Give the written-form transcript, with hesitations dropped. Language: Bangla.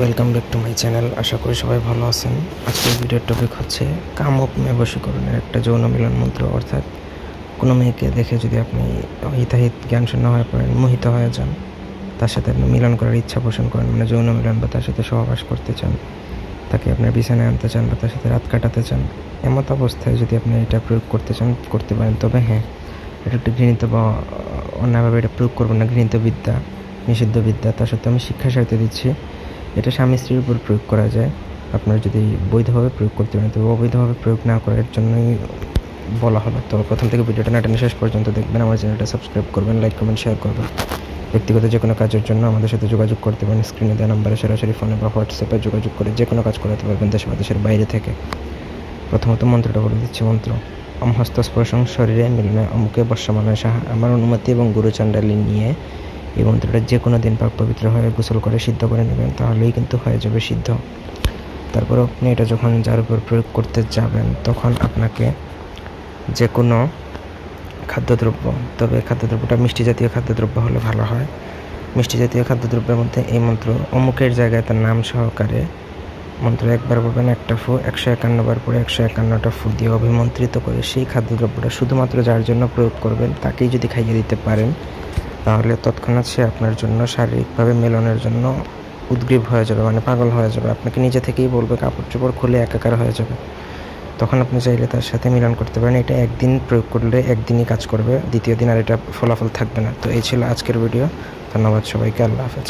Welcome back to my channel. আশা করি সবাই ভালো আছেন। আজকের ভিডিওর টপিক হচ্ছে কামক মেয়ে বশীকরণের একটা যৌন মিলন মন্ত্র। অর্থাৎ কোনো মেয়েকে দেখে যদি আপনি হিতাহিত জ্ঞান শূন্য হয়ে পড়েন, মোহিত হয়ে যান, তার সাথে আপনি মিলন করার ইচ্ছা পোষণ করেন, মানে যৌন মিলন বা তার সাথে সহবাস করতে চান, তাকে আপনার বিছানায় আনতে চান বা তার সাথে রাত কাটাতে চান, এমত অবস্থায় যদি আপনি এটা প্রয়োগ করতে চান করতে পারেন। তবে হ্যাঁ, এটা একটু ঘৃণিত বা অন্যায়ভাবে এটা প্রয়োগ করবেন না। ঘৃণিত বিদ্যা, নিষিদ্ধ বিদ্যা। তার সত্ত্বেও আমি শিক্ষা সাহিত্য দিচ্ছি, এটা স্বামী স্ত্রীর উপর প্রয়োগ করা যায়। আপনারা যদি বৈধভাবে প্রয়োগ করতে পারেন, তবে অবৈধভাবে প্রয়োগ না করার জন্যই বলা হলো। তো প্রথম থেকে ভিডিওটা না টেনে শেষ পর্যন্ত দেখবেন। আমার চ্যানেলটা সাবস্ক্রাইব করবেন, লাইক কমেন্ট শেয়ার করবেন। ব্যক্তিগত যে কোনো কাজের জন্য আমাদের সাথে যোগাযোগ করতে পারেন। স্ক্রিনে দেওয়া নাম্বারে সরাসরি ফোনে বা হোয়াটসঅ্যাপে যোগাযোগ করে যে কোনো কাজ করাতে পারবেন, দেশ বা দেশের বাইরে থেকে। প্রথমত মন্ত্রটা বলে দিচ্ছি। মন্ত্র: অম হস্তস্পর্শং শরীরে মিলনে অমুকে বর্ষমানয় সাহা। আমার অনুমতি এবং গুরুচণ্ডালী নিয়ে এই মন্ত্রটা যে কোনো দিন পাক পবিত্র হয়ে গোসল করে সিদ্ধ করে নেবেন, তাহলেই কিন্তু হয়ে যাবে সিদ্ধ। তারপর আপনি এটা যখন যার উপর প্রয়োগ করতে যাবেন, তখন আপনাকে যে কোনো খাদ্যদ্রব্য, তবে খাদ্যদ্রব্যটা মিষ্টি জাতীয় খাদ্যদ্রব্য হলে ভালো হয়। মিষ্টি জাতীয় খাদ্যদ্রব্যের মধ্যে এই মন্ত্র অমুকের জায়গায় তার নাম সহকারে মন্ত্র একবার বলবেন, একটা ফু 151 বার পরে 151টা ফু দিয়ে অভিমন্ত্রিত করে সেই খাদ্যদ্রব্যটা শুধুমাত্র যার জন্য প্রয়োগ করবেন তাকেই যদি খাইয়ে দিতে পারেন, তাহলে তৎক্ষণাৎ সে আপনার জন্য শারীরিকভাবে মিলনের জন্য উদ্গ্রীব হয়ে যাবে, মানে পাগল হয়ে যাবে। আপনাকে নিজে থেকেই বলবে, কাপড় চোপড় খুলে একাকার হয়ে যাবে। তখন আপনি চাইলে তার সাথে মিলন করতে পারেন। এটা একদিন প্রয়োগ করলে একদিনই কাজ করবে, দ্বিতীয় দিন আর এটা ফলাফল থাকবে না। তো এই ছিল আজকের ভিডিও। ধন্যবাদ সবাইকে। আল্লাহ হাফেজ।